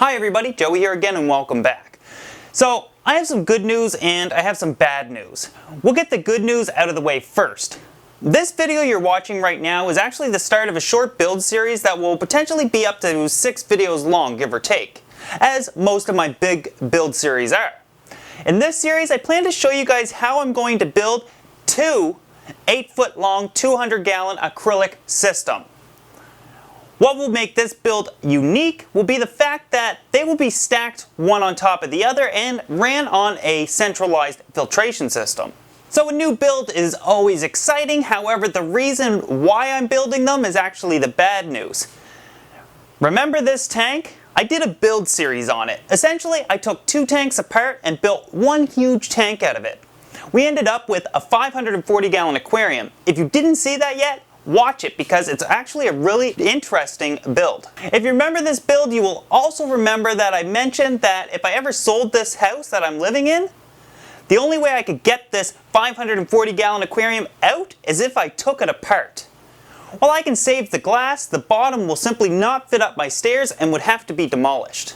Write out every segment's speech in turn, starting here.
Hi everybody, Joey here again and welcome back. So, I have some good news and I have some bad news. We'll get the good news out of the way first. This video you're watching right now is actually the start of a short build series that will potentially be up to 6 videos long, give or take, as most of my big build series are. In this series, I plan to show you guys how I'm going to build two 8-foot long 200-gallon acrylic system. What will make this build unique will be the fact that they will be stacked one on top of the other and ran on a centralized filtration system. So a new build is always exciting, however the reason why I'm building them is actually the bad news. Remember this tank? I did a build series on it. Essentially, I took 2 tanks apart and built one huge tank out of it. We ended up with a 540-gallon aquarium. If you didn't see that yet, watch it because it's actually a really interesting build. If you remember this build, you will also remember that I mentioned that if I ever sold this house that I'm living in, the only way I could get this 540-gallon aquarium out is if I took it apart. While I can save the glass, the bottom will simply not fit up my stairs and would have to be demolished.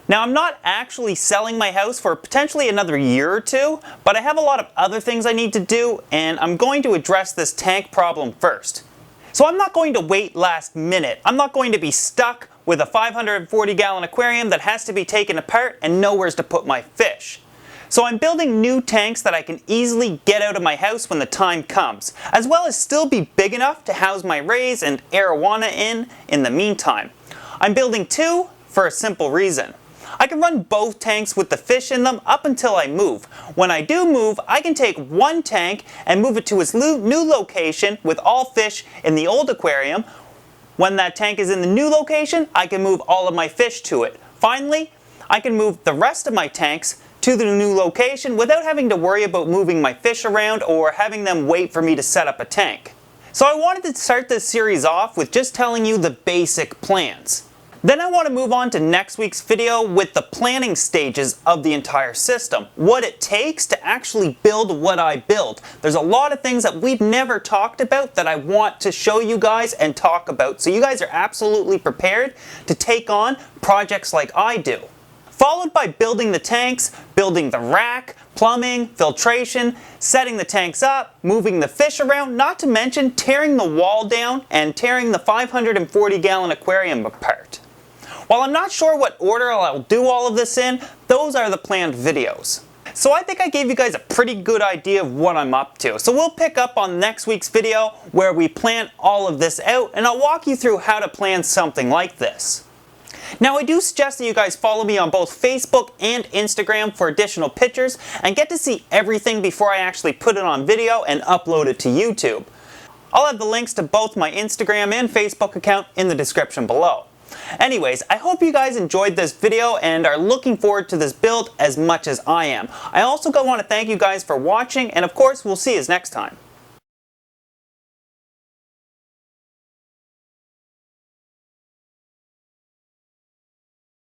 Now, I'm not actually selling my house for potentially another year or two, but I have a lot of other things I need to do, and I'm going to address this tank problem first. So I'm not going to wait last minute. I'm not going to be stuck with a 540-gallon aquarium that has to be taken apart and nowhere to put my fish. So I'm building new tanks that I can easily get out of my house when the time comes, as well as still be big enough to house my rays and arowana in the meantime. I'm building 2 for a simple reason. I can run both tanks with the fish in them up until I move. When I do move, I can take one tank and move it to its new location with all fish in the old aquarium. When that tank is in the new location, I can move all of my fish to it. Finally, I can move the rest of my tanks to the new location without having to worry about moving my fish around or having them wait for me to set up a tank. So I wanted to start this series off with just telling you the basic plans. Then I want to move on to next week's video with the planning stages of the entire system. What it takes to actually build what I build. There's a lot of things that we've never talked about that I want to show you guys and talk about. So you guys are absolutely prepared to take on projects like I do. Followed by building the tanks, building the rack, plumbing, filtration, setting the tanks up, moving the fish around, not to mention tearing the wall down and tearing the 540-gallon aquarium apart. While I'm not sure what order I'll do all of this in, those are the planned videos. So I think I gave you guys a pretty good idea of what I'm up to. So we'll pick up on next week's video where we plan all of this out and I'll walk you through how to plan something like this. Now I do suggest that you guys follow me on both Facebook and Instagram for additional pictures and get to see everything before I actually put it on video and upload it to YouTube. I'll have the links to both my Instagram and Facebook account in the description below. Anyways, I hope you guys enjoyed this video and are looking forward to this build as much as I am. I also want to thank you guys for watching, and of course we'll see you next time.